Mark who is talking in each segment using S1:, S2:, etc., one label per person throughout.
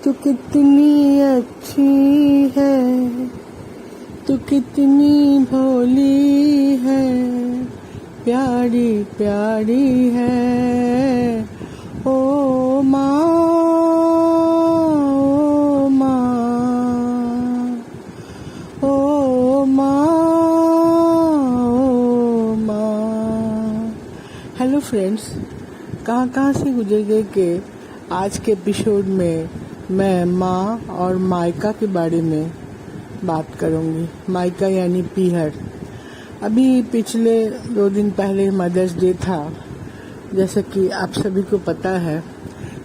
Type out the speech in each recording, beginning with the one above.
S1: तू कितनी अच्छी है, तू कितनी भोली है, प्यारी प्यारी है ओ माँ, ओ माँ, ओ माँ, ओ माँ। हेलो फ्रेंड्स, कहाँ से गुजर गए कि आज के एपिसोड में मैं माँ और मायका के बारे में बात करूँगी। मायका यानी पीहर। अभी पिछले 2 दिन पहले मदर्स डे था, जैसे कि आप सभी को पता है।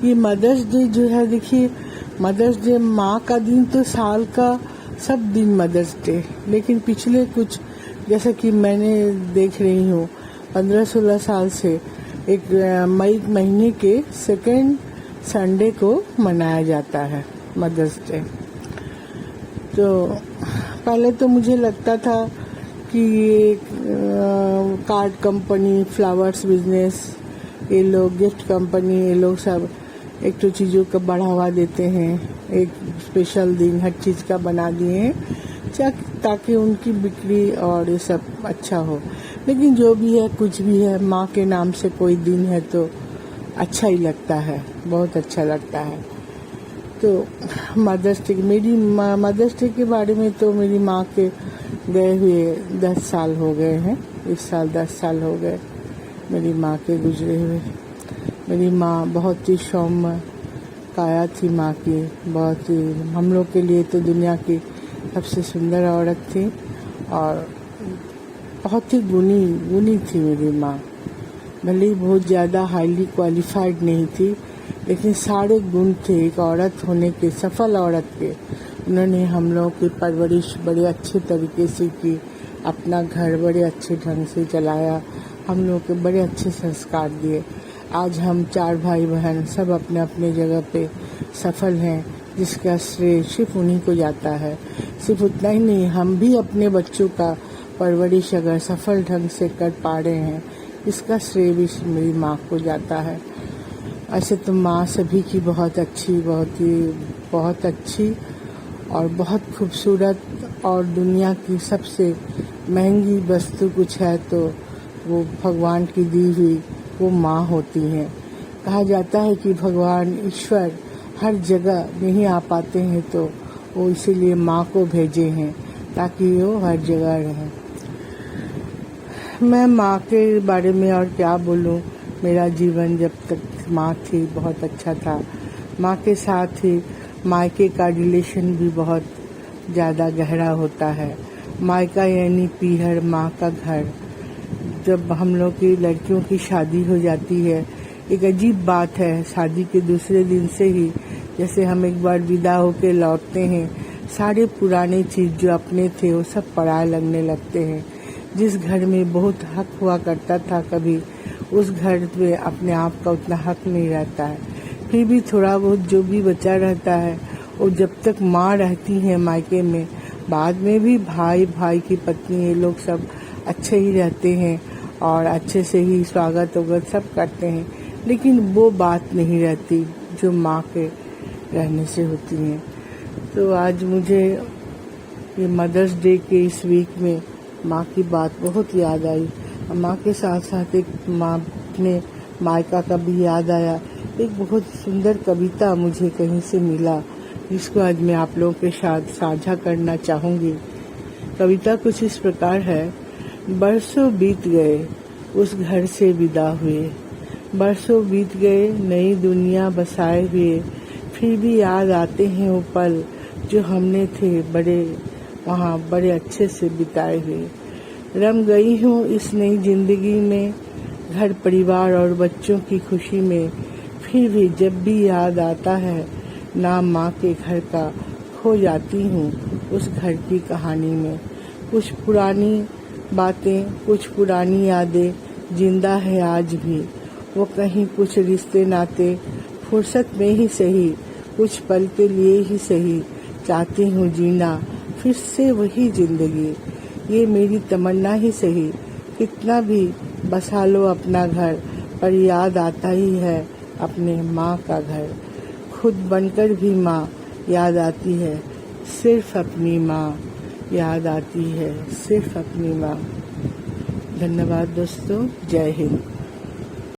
S1: ये मदर्स डे जो है, देखिए मदर्स डे माँ का दिन तो साल का सब दिन मदर्स डे, लेकिन पिछले कुछ जैसे कि मैंने देख रही हूँ 15-16 साल से एक मई महीने के सेकेंड संडे को मनाया जाता है मदर्स डे। तो पहले तो मुझे लगता था कि ये कार्ड कंपनी, फ्लावर्स बिजनेस, ये लोग गिफ्ट कंपनी, ये लोग सब एक तो चीज़ों का बढ़ावा देते हैं, एक स्पेशल दिन हर चीज़ का बना दिए हैं ताकि उनकी बिक्री और ये सब अच्छा हो। लेकिन जो भी है, कुछ भी है, माँ के नाम से कोई दिन है तो अच्छा ही लगता है, बहुत अच्छा लगता है। तो मदर्स डे, मेरी मदर्स डे के बारे में तो मेरी माँ के गए हुए 10 साल हो गए हैं। इस साल 10 साल हो गए मेरी माँ के गुजरे हुए। मेरी माँ बहुत ही सौम्य काया थी माँ की, बहुत ही हम लोग के लिए तो दुनिया की सबसे सुंदर औरत थी और बहुत ही गुणी थी मेरी माँ। भले ही बहुत ज़्यादा हाईली क्वालिफाइड नहीं थी, लेकिन सारे गुण थे एक औरत होने के, सफल औरत के। उन्होंने हम लोगों की परवरिश बड़े अच्छे तरीके से की, अपना घर बड़े अच्छे ढंग से चलाया, हम लोग के बड़े अच्छे संस्कार दिए। आज हम 4 भाई बहन सब अपने अपने जगह पे सफल हैं, जिसका श्रेय सिर्फ उन्हीं को जाता है। सिर्फ उतना ही नहीं, हम भी अपने बच्चों का परवरिश अगर सफल ढंग से कर पा रहे हैं, इसका श्रेय भी मेरी माँ को जाता है। ऐसे तो माँ सभी की बहुत अच्छी और बहुत खूबसूरत, और दुनिया की सबसे महंगी वस्तु कुछ है तो वो भगवान की दी हुई वो माँ होती हैं। कहा जाता है कि भगवान ईश्वर हर जगह नहीं आ पाते हैं, तो वो इसीलिए माँ को भेजे हैं ताकि वो हर जगह रहें। मैं माँ के बारे में और क्या बोलूँ। मेरा जीवन जब तक माँ थी बहुत अच्छा था। माँ के साथ ही मायके का रिलेशन भी बहुत ज़्यादा गहरा होता है। मायका यानी पीहर, माँ का घर। जब हम लोग की लड़कियों की शादी हो जाती है, एक अजीब बात है, शादी के दूसरे दिन से ही जैसे हम एक बार विदा होके लौटते हैं, सारे पुराने चीज़ जो अपने थे वो सब पराए लगने लगते हैं। जिस घर में बहुत हक हुआ करता था, कभी उस घर में अपने आप का उतना हक नहीं रहता है। फिर भी थोड़ा बहुत जो भी बचा रहता है, वो जब तक माँ रहती है मायके में, बाद में भी भाई की पत्नी, ये लोग सब अच्छे ही रहते हैं और अच्छे से ही स्वागत वगैरह सब करते हैं। लेकिन वो बात नहीं रहती जो माँ के रहने से होती है। तो आज मुझे ये मदर्स डे के इस वीक में माँ की बात बहुत याद आई। माँ के साथ साथ एक माँ अपने मायका का भी याद आया। एक बहुत सुंदर कविता मुझे कहीं से मिला, जिसको आज मैं आप लोगों के साथ साझा करना चाहूँगी। कविता कुछ इस प्रकार है। बरसों बीत गए उस घर से विदा हुए, बरसों बीत गए नई दुनिया बसाए हुए, फिर भी याद आते हैं वो पल जो हमने थे वहाँ बड़े अच्छे से बिताए हुए। रम गई हूँ इस नई जिंदगी में, घर परिवार और बच्चों की खुशी में, फिर भी जब भी याद आता है नाम माँ के घर का, खो जाती हूँ उस घर की कहानी में। कुछ पुरानी बातें, कुछ पुरानी यादें जिंदा है आज भी, वो कहीं कुछ रिश्ते नाते, फुर्सत में ही सही, कुछ पल के लिए ही सही, चाहती हूँ जीना फिर से वही जिंदगी। ये मेरी तमन्ना ही सही, कितना भी बसा लो अपना घर, पर याद आता ही है अपने माँ का घर। खुद बनकर भी माँ याद आती है, सिर्फ अपनी माँ याद आती है, सिर्फ अपनी माँ। धन्यवाद दोस्तों, जय हिंद।